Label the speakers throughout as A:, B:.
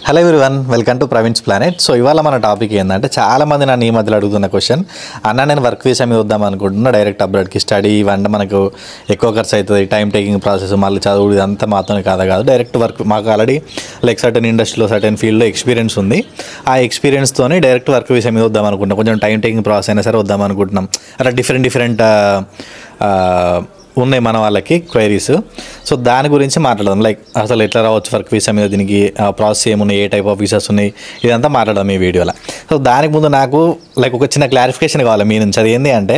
A: Hello everyone, welcome to Praveen's planet. So ఇవాళ మన topic ఏంటంటే, చాలా మంది నన్ను ఈ మధ్యలో అడుగుతున్న క్వశ్చన్, అన్న నేను వర్క్ వీసా మీద వద్దాం అనుకుంటున్నా, డైరెక్ట్ అబ్రాడ్కి స్టడీ ఇవంటే మనకు ఎక్కువ ఖర్చు అవుతుంది, టైం టేకింగ్ ప్రాసెస్, మళ్ళీ చదువు ఇదంతా మాత్రమే కాదు డైరెక్ట్ వర్క్ మాకు ఆల్రెడీ సర్టెన్ ఇండస్ట్రీలో సర్టెన్ ఫీల్డ్లో ఎక్స్పీరియన్స్ ఉంది. ఆ ఎక్స్పీరియన్స్తోనే డైరెక్ట్ వర్క్ వీసా మీద వద్దాం అనుకుంటున్నాం, కొంచెం టైం టేకింగ్ ప్రాసెస్ అయినా సరే వద్దాం అనుకుంటున్నాం. అలా డిఫరెంట్ ఉన్నాయి మన వాళ్ళకి క్వైరీస్. సో దాని గురించి మాట్లాడదాం, అసలు ఎట్లా రావచ్చు వర్క్ వీసా మీద, దీనికి ప్రాసెస్ ఏమున్నాయి, ఏ టైప్ ఆఫ్ వీసాస్ ఉన్నాయి, ఇదంతా మాట్లాడదాం ఈ వీడియోలో. సో దానికి ముందు నాకు ఒక చిన్న క్లారిఫికేషన్ కావాలి మీ నుంచి. అది ఏంటి అంటే,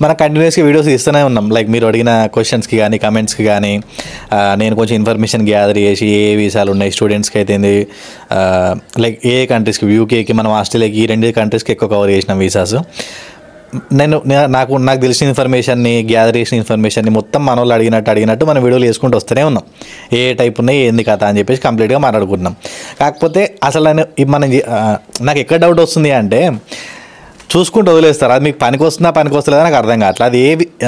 A: మనం కంటిన్యూస్గా వీడియోస్ ఇస్తూనే ఉన్నాం, మీరు అడిగిన క్వశ్చన్స్కి కానీ కమెంట్స్కి కానీ నేను కొంచెం ఇన్ఫర్మేషన్ గ్యాదర్ చేసి ఏ వీసాలు ఉన్నాయి స్టూడెంట్స్కి అయితే ఏ కంట్రీస్కి, యూకేకి, మనం ఆస్ట్రేలియాకి, ఈ రెండు కంట్రీస్కి ఎక్కువ కవర్ చేసినాం వీసాస్. నాకు తెలిసిన ఇన్ఫర్మేషన్ని, గ్యాదర్ చేసిన ఇన్ఫర్మేషన్ని మొత్తం మన వాళ్ళు అడిగినట్టు మనం వీడియోలు వేసుకుంటూ వస్తూనే ఉన్నాం. ఏ టైప్ ఉన్నాయి, ఏంది కథ అని చెప్పేసి కంప్లీట్గా మాట్లాడుకుంటున్నాం. కాకపోతే అసలు నాకు ఎక్కడ డౌట్ వస్తుంది అంటే, చూసుకుంటూ వదిలేస్తారు. అది మీకు పనికి వస్తుందా నాకు అర్థం కావట్లేదు.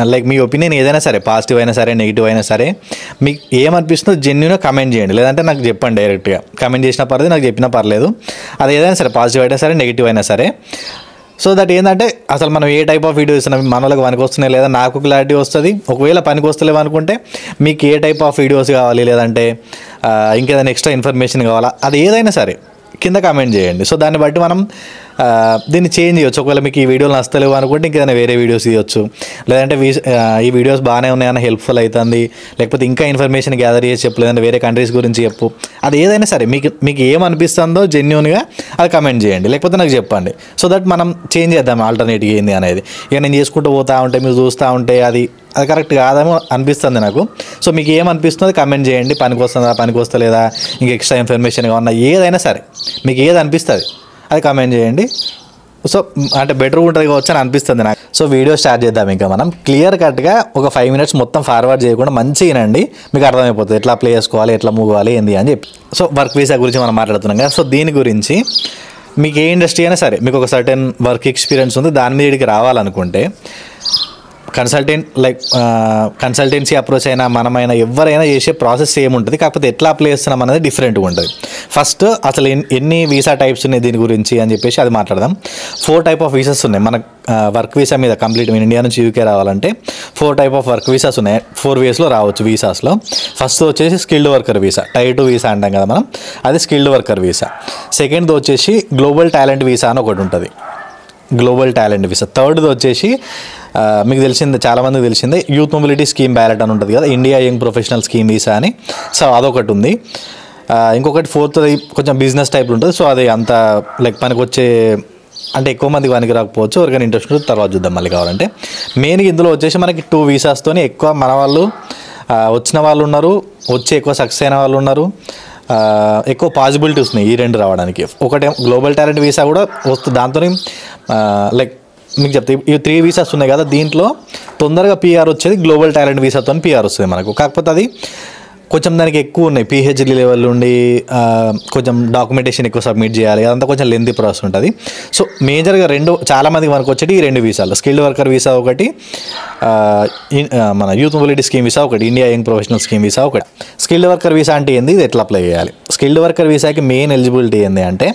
A: అది మీ ఒపీనియన్ ఏదైనా సరే, పాజిటివ్ అయినా సరే, నెగిటివ్ అయినా సరే, మీకు ఏమనిపిస్తుందో జెన్యూన్గా కమెంట్ చేయండి, లేదంటే నాకు చెప్పండి. డైరెక్ట్గా కమెంట్ చేసినా పర్లేదు, నాకు చెప్పినా పర్లేదు. అది ఏదైనా సరే, పాజిటివ్ అయినా సరే, నెగిటివ్ అయినా సరే. సో దట్ ఏంటంటే, అసలు మనం ఏ టైప్ ఆఫ్ వీడియోస్ ఇస్తున్నాం, మన వాళ్ళకి పనికి వస్తున్నాయి లేదా నాకు క్లారిటీ వస్తుంది. ఒకవేళ పనికి వస్తలేవు అనుకుంటే మీకు ఏ టైప్ ఆఫ్ వీడియోస్ కావాలి, లేదంటే ఇంకేదైనా ఎక్స్ట్రా ఇన్ఫర్మేషన్ కావాలా, అది ఏదైనా సరే కింద కామెంట్ చేయండి. సో దాన్ని బట్టి మనం దీన్ని చేంజ్ చేయొచ్చు. ఒకవేళ మీకు ఈ వీడియోలు నచ్చలేవు అనుకుంటే ఇంకేదైనా వేరే వీడియోస్ తీయొచ్చు, లేదంటే ఈ వీడియోస్ బాగానే ఉన్నాయన్న హెల్ప్ఫుల్ అవుతుంది, లేకపోతే ఇంకా ఇన్ఫర్మేషన్ గ్యాదర్ చేసి చెప్పు, లేదంటే వేరే కంట్రీస్ గురించి చెప్పు, అది ఏదైనా సరే మీకు ఏమనిపిస్తుందో జెన్యూన్గా అది కమెంట్ చేయండి, లేకపోతే నాకు చెప్పండి. సో దట్ మనం చేంజ్ చేద్దాం ఆల్టర్నేటివ్ ఏంది అనేది. ఇక నేను చేసుకుంటూ పోతూ ఉంటే, మీరు చూస్తూ ఉంటే అది కరెక్ట్ కాదేమో అనిపిస్తుంది నాకు. సో మీకు ఏమనిపిస్తుందో కమెంట్ చేయండి, పనికి వస్తుందా, పనికి వస్తలేదా, ఇంకా ఎక్స్ట్రా ఇన్ఫర్మేషన్ కావాలన్నా ఏదైనా సరే మీకు ఏది అనిపిస్తుంది అది కమెంట్ చేయండి. సో అంటే బెటర్ ఉంటుంది కావచ్చు అని అనిపిస్తుంది నాకు. సో వీడియో స్టార్ట్ చేద్దాం. ఇంకా మనం క్లియర్ కట్గా ఒక 5 minutes మొత్తం ఫార్వర్డ్ చేయకుండా మంచిగా వినండి, మీకు అర్థమైపోతుంది ఎట్లా ప్లే చేసుకోవాలి, ఎట్లా మూవ్ అవ్వాలి ఏంది అని చెప్పి. సో వర్క్ వీసా గురించి మనం మాట్లాడుతున్నాం కదా. సో దీని గురించి మీకు ఏ ఇండస్ట్రీ అయినా సరే, మీకు ఒక సర్టెన్ వర్క్ ఎక్స్పీరియన్స్ ఉంది, దాని మీద ఇక్కడికి రావాలనుకుంటే కన్సల్టెన్సీ అప్రోచ్ అయినా మనమైనా ఎవరైనా చేసే ప్రాసెస్ ఏముంటుంది, కాకపోతే ఎట్లా అప్లై చేస్తున్నాం అనేది డిఫరెంట్గా ఉంటుంది. ఫస్ట్ అసలు ఎన్ని వీసా టైప్స్ ఉన్నాయి దీని గురించి అని చెప్పేసి అది మాట్లాడదాం. 4 type ఆఫ్ వీసాస్ ఉన్నాయి మన వర్క్ వీసా మీద. కంప్లీట్ ఇండియా నుంచి యూకే రావాలంటే 4 type ఆఫ్ వర్క్ వీసాస్ ఉన్నాయి. 4 waysలో రావచ్చు వీసాస్లో. ఫస్ట్ వచ్చేసి skilled worker visa, tier 2 visa అంటాం కదా మనం, అది స్కిల్డ్ వర్కర్ వీసా. సెకండ్ది వచ్చేసి గ్లోబల్ టాలెంట్ వీసా అని ఒకటి ఉంటుంది, గ్లోబల్ టాలెంట్ వీసా. థర్డ్ది వచ్చేసి మీకు తెలిసిందే, చాలామందికి తెలిసిందే, యూత్ మొబిలిటీ స్కీమ్ బ్యాలెట్ అని ఉంటుంది కదా, India young professional scheme visa అని. సో అదొకటి ఉంది. ఇంకొకటి 4th కొంచెం బిజినెస్ టైప్లో ఉంటుంది. సో అది అంత పనికి వచ్చే అంటే ఎక్కువ మందికి పనికి రాకపోవచ్చు, ఎవరికైనా ఇంట్రెస్ట్ ఉంటుంది, తర్వాత చూద్దాం మళ్ళీ కావాలంటే. మెయిన్గా ఇందులో వచ్చేసి మనకి 2 వీసాస్తోనే ఎక్కువ మన వాళ్ళు వచ్చిన వాళ్ళు ఉన్నారు, వచ్చి ఎక్కువ సక్సెస్ అయిన వాళ్ళు ఉన్నారు, ఎక్కువ పాసిబిలిటీస్ ఉన్నాయి ఈ 2 రావడానికి. ఒకటే గ్లోబల్ టాలెంట్ వీసా కూడా వస్తుంది, దాంతో మీకు చెప్తే ఈ 3 వీసాస్ ఉన్నాయి కదా, దీంట్లో తొందరగా పీఆర్ వచ్చేది గ్లోబల్ టాలెంట్ వీసాతో పీఆర్ వస్తుంది మనకు. కాకపోతే అది కొంచెం దానికి ఎక్కువ ఉన్నాయి, పిహెచ్డి లెవెల్ నుండి కొంచెం డాక్యుమెంటేషన్ ఎక్కువ సబ్మిట్ చేయాలి, అదంతా కొంచెం లెంతీ ప్రాసెస్ ఉంటుంది. సో మేజర్గా చాలామందికి మనకు వచ్చేటి ఈ 2 వీసాలు, స్కిల్డ్ వర్కర్ వీసా ఒకటి, మన యూత్ మొబిలిటీ స్కీమ్ వీసా ఒకటి, India young professional scheme visa ఒకటి. స్కిల్డ్ వర్కర్ వీసా అంటే ఏంది, ఇది ఎట్లా అప్లై చేయాలి? స్కిల్డ్ వర్కర్ వీసాకి మెయిన్ ఎలిజిబిలిటీ ఏంది అంటే,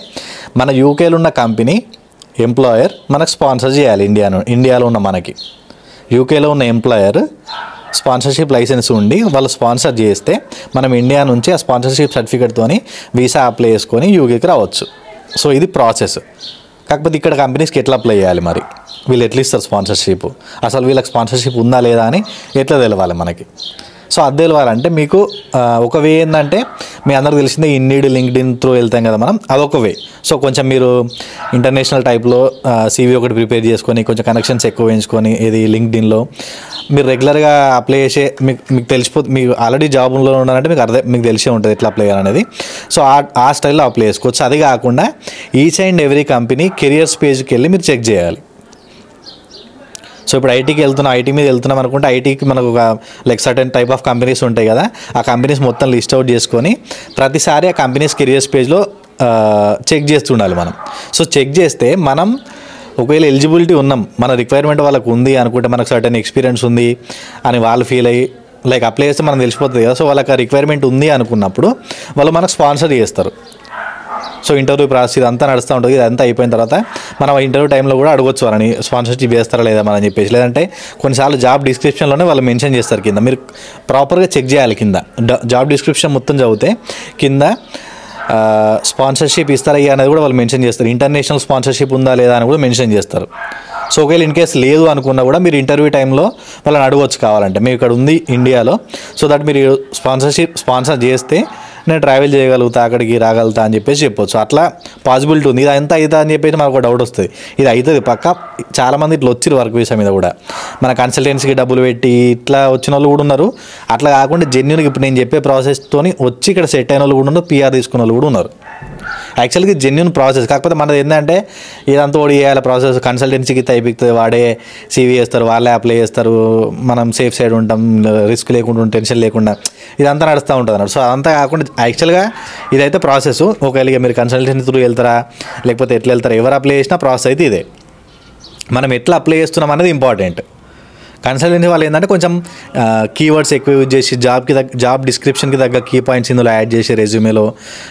A: మన యూకేలో ఉన్న కంపెనీ ఎంప్లాయర్ మనకు స్పాన్సర్ చేయాలి. ఇండియాలో ఉన్న మనకి యూకేలో ఉన్న ఎంప్లాయర్ స్పాన్సర్షిప్ లైసెన్స్ ఉండి వాళ్ళు స్పాన్సర్ చేస్తే మనం ఇండియా నుంచి ఆ స్పాన్సర్షిప్ సర్టిఫికేట్తోని వీసా అప్లై చేసుకొని యూకేకి రావచ్చు. సో ఇది ప్రాసెస్. కాకపోతే ఇక్కడ కంపెనీస్కి ఎట్లా అప్లై చేయాలి, మరి వీళ్ళు ఎట్లా ఇస్తారు స్పాన్సర్షిప్, అసలు వీళ్ళకి స్పాన్సర్షిప్ ఉందా లేదా అని ఎట్లా తెలవాలి మనకి. సో అది తెలవాలంటే మీకు ఒక వే ఏంటంటే, మీ అందరికి తెలిసిందే ఇన్డీడ్, లింక్డ్ఇన్ త్రూ వెళ్తాం కదా మనం, అదొక వే. సో కొంచెం మీరు ఇంటర్నేషనల్ టైప్లో CV ఒకటి ప్రిపేర్ చేసుకొని, కొంచెం కనెక్షన్స్ ఎక్కువ వేయించుకొని, ఇది లింక్డ్ఇన్లో మీరు రెగ్యులర్గా అప్లై చేసే మీకు తెలిసిపోతుంది. మీకు ఆల్రెడీ జాబ్లో ఉన్నారంటే మీకు తెలిసే ఉంటుంది ఎట్లా అప్లై చేయాలనేది. సో ఆ స్టైల్లో అప్లై చేసుకోవచ్చు. అది కాకుండా each and every company careers పేజ్కి వెళ్ళి మీరు చెక్ చేయాలి. సో ఇప్పుడు ఐటీ మీద వెళ్తున్నాం అనుకుంటే, ఐటీకి మనకు ఒక సర్టెన్ టైప్ ఆఫ్ కంపెనీస్ ఉంటాయి కదా, ఆ కంపెనీస్ మొత్తం లిస్ట్ అవుట్ చేసుకొని ప్రతిసారి ఆ కంపెనీస్ కెరియర్స్ పేజ్లో చెక్ చేస్తుండాలి మనం. సో చెక్ చేస్తే మనం ఒకవేళ ఎలిజిబిలిటీ ఉన్నాం, మన రిక్వైర్మెంట్ వాళ్ళకు ఉంది అనుకుంటే, మనకు సర్టెన్ ఎక్స్పీరియన్స్ ఉంది అని వాళ్ళు ఫీల్ అయ్యి అప్లై చేస్తే మనకు తెలిసిపోతుంది కదా. సో వాళ్ళకి రిక్వైర్మెంట్ ఉంది అనుకున్నప్పుడు వాళ్ళు మనకు స్పాన్సర్ చేస్తారు. సో ఇంటర్వ్యూ ప్రాసెస్ ఇదంతా నడుస్తూ ఉంటుంది. ఇదంతా అయిపోయిన తర్వాత మనం ఇంటర్వ్యూ టైంలో కూడా అడగొచ్చు వాళ్ళని స్పాన్సర్షిప్ చేస్తారా లేదా అని చెప్పేసి. లేదంటే కొన్నిసార్లు జాబ్ డిస్క్రిప్షన్లోనే వాళ్ళు మెన్షన్ చేస్తారు కింద, మీరు ప్రాపర్గా చెక్ చేయాలి. కింద జాబ్ డిస్క్రిప్షన్ మొత్తం చదివితే కింద స్పాన్సర్షిప్ ఇస్తారా అనేది కూడా వాళ్ళు మెన్షన్ చేస్తారు. ఇంటర్నేషనల్ స్పాన్సర్షిప్ ఉందా లేదా అని కూడా మెన్షన్ చేస్తారు. సో ఒకవేళ ఇన్ కేస్ లేదు అనుకున్నా కూడా మీరు ఇంటర్వ్యూ టైంలో వాళ్ళని అడగవచ్చు కావాలంటే, మేము ఇక్కడ ఉంది ఇండియాలో, సో దట్ మీరు స్పాన్సర్ చేస్తే నేను ట్రావెల్ చేయగలుగుతా, అక్కడికి రాగలుగుతా అని చెప్పేసి చెప్పొచ్చు. అట్లా పాసిబిలిటీ ఉంది. ఇది అంతా అవుతా అని చెప్పేసి మనకు ఒక డౌట్ వస్తుంది. ఇది అవుతుంది పక్క. చాలామంది ఇట్లా వచ్చిరు వర్క్ వీసా మీద కూడా, మన కన్సల్టెన్సీకి డబ్బులు పెట్టి ఇట్లా వచ్చిన వాళ్ళు కూడా ఉన్నారు. అట్లా కాకుండా జెన్యున్గా ఇప్పుడు నేను చెప్పే ప్రాసెస్తోని వచ్చి ఇక్కడ సెట్ అయిన వాళ్ళు కూడా ఉన్నారు, పిఆర్ తీసుకున్న వాళ్ళు కూడా ఉన్నారు. యాక్చువల్గా జెన్యున్ ప్రాసెస్. కాకపోతే మనది ఏంటంటే ఇదంతా ఓడి చేయాలి ప్రాసెస్, కన్సల్టెన్సీకి అయిపోతుంది, వాడే సీవీ చేస్తారు, వాళ్ళే అప్లై చేస్తారు, మనం సేఫ్ సైడ్ ఉంటాం, రిస్క్ లేకుండా టెన్షన్ లేకుండా ఇదంతా నడుస్తూ ఉంటుంది అన్నట్టు. సో అదంతా కాకుండా యాక్చువల్గా ఇదైతే ప్రాసెస్. ఒకవేళ మీరు కన్సల్టెన్సీ త్రూ వెళ్తారా లేకపోతే ఎట్లా వెళ్తారా, ఎవరు అప్లై చేసినా ప్రాసెస్ అయితే ఇదే. మనం ఎట్లా అప్లై చేస్తున్నాం అనేది ఇంపార్టెంట్. కన్సల్టెన్సీ వాళ్ళు ఏంటంటే కొంచెం కీవర్డ్స్ ఎక్కువ యూజ్ చేసి జాబ్ డిస్క్రిప్షన్కి తగ్గ కీ పాయింట్స్ ఇందులో యాడ్ చేసి రెజ్యూమేలో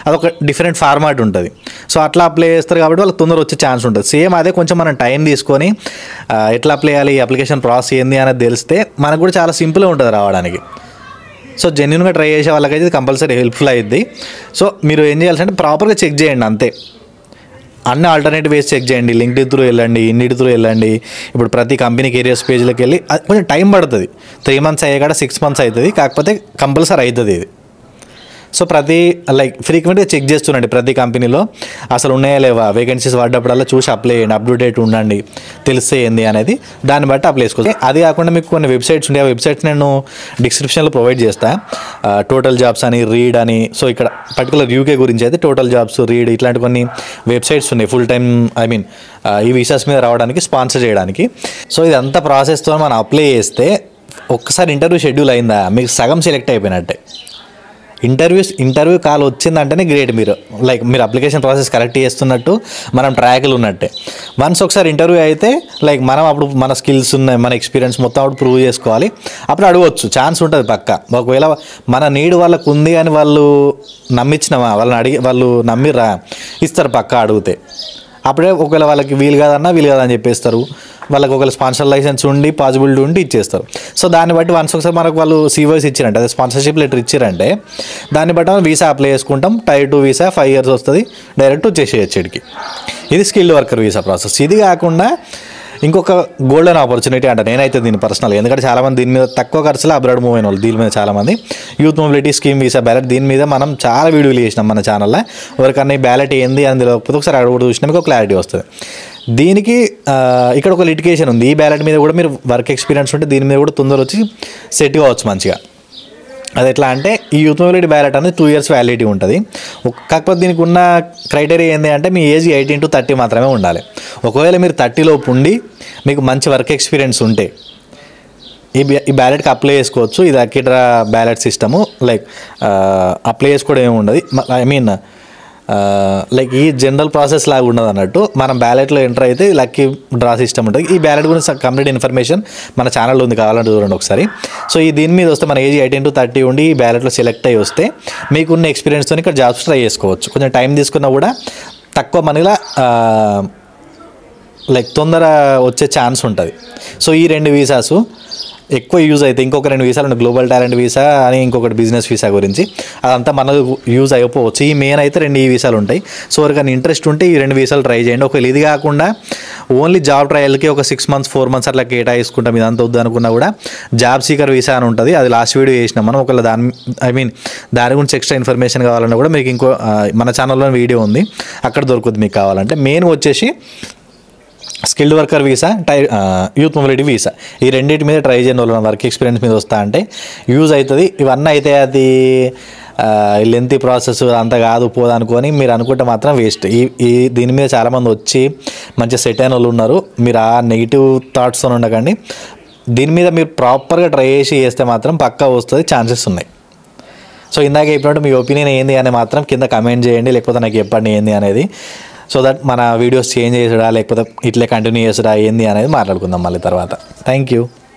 A: అదొక డిఫరెంట్ ఫార్మాట్ ఉంటుంది. సో అట్లా అప్లై చేస్తారు కాబట్టి వాళ్ళకి తొందర వచ్చే ఛాన్స్ ఉంటుంది. సేమ్ అదే కొంచెం మనం టైం తీసుకొని ఎట్లా అప్లై చేయాలి, అప్లికేషన్ ప్రాసెస్ ఏంది అనేది తెలిస్తే మనకు కూడా చాలా సింపుల్గా ఉంటుంది రావడానికి. సో జెన్యున్గా ట్రై చేసే వాళ్ళకైతే ఇది కంపల్సరీ హెల్ప్ఫుల్ అయ్యిద్ది. సో మీరు ఏం చేయాల్సింటే ప్రాపర్గా చెక్ చేయండి అంతే. అన్ని ఆల్టర్నేటివ్ వేస్ చెక్ చేయండి. లింక్డ్ఇన్ త్రూ వెళ్ళండి, ఇన్డీడ్ త్రూ వెళ్ళండి. ఇప్పుడు ప్రతి కంపెనీ కెరియర్స్ పేజ్లోకి వెళ్ళి కొంచెం టైం పడుతుంది. 3 months అయ్యే కాడ 6 months అవుతుంది. కాకపోతే కంపల్సరీ అవుతుంది ఇది. సో ఫ్రీక్వెంట్గా చెక్ చేస్తుండండి ప్రతి కంపెనీలో అసలు ఉన్నాయా లేవా, వేకెన్సీస్ పడ్డప్పుడల్లా చూసి అప్లై చేయండి, అప్డేట్ ఉండండి, తెలిస్తే ఏంది అనేది, దాన్ని బట్టి అప్లై చేసుకోవచ్చు. అది కాకుండా మీకు కొన్ని వెబ్సైట్స్ ఉంటాయి, ఆ వెబ్సైట్స్ నేను డిస్క్రిప్షన్లో ప్రొవైడ్ చేస్తాను. టోటల్ జాబ్స్ అని, రీడ్ అని. సో ఇక్కడ పర్టికులర్ యూకే గురించి అయితే టోటల్ జాబ్స్, రీడ్ ఇట్లాంటి కొన్ని వెబ్సైట్స్ ఉన్నాయి ఫుల్ టైం ఈ వీసాస్ మీద రావడానికి, స్పాన్సర్ చేయడానికి. సో ఇదంతా ప్రాసెస్తో మనం అప్లై చేస్తే ఒక్కసారి ఇంటర్వ్యూ షెడ్యూల్ అయిందా మీకు సగం సెలెక్ట్ అయిపోయినట్టే. ఇంటర్వ్యూ కాల్ వచ్చిందంటేనే గ్రేట్. మీరు అప్లికేషన్ ప్రాసెస్ కరెక్ట్ చేస్తున్నట్టు, మనం ట్రాక్లు ఉన్నట్టే. వన్స్ ఒకసారి ఇంటర్వ్యూ అయితే మనం అప్పుడు మన స్కిల్స్ ఉన్నాయి, మన ఎక్స్పీరియన్స్ మొత్తం అప్పుడు ప్రూవ్ చేసుకోవాలి. అప్పుడు అడగవచ్చు, ఛాన్స్ ఉంటుంది పక్క. ఒకవేళ మన నీడ్ వాళ్ళకు ఉంది అని వాళ్ళు నమ్మించినామా, వాళ్ళు నమ్మిరా, ఇస్తారు పక్క అడిగితే. అప్పుడే ఒకవేళ వాళ్ళకి వీలు కాదని చెప్పేస్తారు. వాళ్ళకి ఒకవేళ స్పాన్సర్ లైసెన్స్ ఉండి పాసిబిలిటీ ఉండి ఇచ్చేస్తారు. సో దాన్ని బట్టి వన్స్ ఒకసారి మనకు వాళ్ళు COS ఇచ్చారంటే, అదే స్పాన్సర్షిప్ లెటర్ ఇచ్చారంటే దాన్ని బట్టి మనం వీసా అప్లై చేసుకుంటాం. Tier 2 వీసా 5 years వస్తుంది, డైరెక్ట్ వచ్చేసేయచ్చు ఇక్కడికి. ఇది స్కిల్డ్ వర్కర్ వీసా ప్రాసెస్. ఇది కాకుండా ఇంకొక గోల్డెన్ ఆపర్చునిటీ అంట నేనైతే దీన్ని పర్సనల్, ఎందుకంటే చాలామంది దీని మీద తక్కువ ఖర్చులో అబ్రాడ్ మూవ్ అయిన వాళ్ళు దీని మీద చాలామంది. Youth mobility scheme visa ballot, దీని మీద మనం చాలా వీడియోలు చేసినాం మన ఛానల్లో. ఎవరికన్నా ఈ బ్యాలెట్ ఏంది అని తెలియకపోతే ఒకసారి అడుగుడు చూసినా మీకు క్లారిటీ వస్తుంది. దీనికి ఇక్కడ ఒక లిటిగేషన్ ఉంది. ఈ బ్యాలెట్ మీద కూడా మీరు వర్క్ ఎక్స్పీరియన్స్ ఉంటే దీని మీద కూడా తొందర వచ్చి సెట్ కావచ్చు మంచిగా. అది ఎట్లా అంటే ఈ యూత్ మొబిలిటీ బ్యాలెట్ అనేది 2 years వ్యాలిడిటీ ఉంటుంది. కాకపోతే దీనికి ఉన్న క్రైటీరియా ఏంటి అంటే మీ ఏజ్ 18 to 30 మాత్రమే ఉండాలి. ఒకవేళ మీరు 30 లోపు ఉండి మీకు మంచి వర్క్ ఎక్స్పీరియన్స్ ఉంటే ఈ బ్యాలెట్కి అప్లై చేసుకోవచ్చు. ఇది అకిడ్రా బ్యాలెట్ సిస్టము. అప్లై చేసుకోవడం ఏమి ఉండదు. ఈ జనరల్ ప్రాసెస్ లాగా ఉండదు అన్నట్టు. మనం బ్యాలెట్లో ఎంటర్ అయితే లక్కీ డ్రా సిస్టమ్ ఉంటుంది. ఈ బ్యాలెట్ గురించి కంప్లీట్ ఇన్ఫర్మేషన్ మన ఛానల్లో ఉంది, కావాలంటే చూడండి ఒకసారి. సో దీని మీద వస్తే మన ఏజ్ 18 to 30 ఉండి ఈ బ్యాలెట్లో సెలెక్ట్ అయ్యి వస్తే మీకున్న ఎక్స్పీరియన్స్తో ఇక్కడ జాబ్స్ ట్రై చేసుకోవచ్చు. కొంచెం టైం తీసుకున్నా కూడా తక్కువ మనీలా తొందర వచ్చే ఛాన్స్ ఉంటుంది. సో ఈ 2 వీసాసు ఎక్కువ యూజ్ అయితే ఇంకొక 2 వీసాలు ఉన్నాయి, గ్లోబల్ టాలెంట్ వీసా అని, ఇంకొకటి బిజినెస్ వీసా గురించి. అదంతా మనకు యూజ్ అయిపోవచ్చు. ఈ మెయిన్ అయితే 2 ఈ వీసాలు ఉంటాయి. సో ఎవరికైనా ఇంట్రెస్ట్ ఉంటే ఈ 2 వీసాలు ట్రై చేయండి. ఒకవేళ ఇది కాకుండా ఓన్లీ జాబ్ ట్రయల్కి ఒక 6 months 4 months అట్లా కేటాయించుకుంటాం, ఇదంతా వద్దు అనుకున్నా కూడా జాబ్ సీకర్ వీసా అని ఉంటుంది. అది లాస్ట్ వీడియో చేసినాం మనం. ఒకవేళ దాని గురించి ఎక్స్ట్రా ఇన్ఫర్మేషన్ కావాలన్నా కూడా మీకు ఇంకో మన ఛానల్లో వీడియో ఉంది, అక్కడ దొరుకుతుంది మీకు కావాలంటే. మెయిన్ వచ్చేసి skilled worker visa, youth mobility visa, ఈ రెండింటి మీద ట్రై చేయడం వల్ల వర్క్ ఎక్స్పీరియన్స్ మీద వస్తా అంటే యూజ్ అవుతుంది. ఇవన్నీ అయితే అది లెంతీ ప్రాసెస్ అంత కాదు పోదనుకొని మీరు అనుకుంటే మాత్రం వేస్ట్. దీని మీద చాలామంది వచ్చి మంచిగా సెట్ అయిన వాళ్ళు ఉన్నారు. మీరు ఆ నెగిటివ్ థాట్స్తో ఉండకండి. దీని మీద మీరు ప్రాపర్గా ట్రై చేస్తే మాత్రం పక్కా వస్తుంది, ఛాన్సెస్ ఉన్నాయి. సో ఇందాక చెప్పినట్టు మీ ఒపీనియన్ ఏంది అని మాత్రం కింద కమెంట్ చేయండి, లేకపోతే నాకు చెప్పండి ఏంది అనేది. సో దట్ మన వీడియోస్ చేంజ్ చేసుడా లేకపోతే ఇట్లే కంటిన్యూ చేసుడా ఏంది అనేది మాట్లాడుకుందాం మళ్ళీ తర్వాత. Thank you.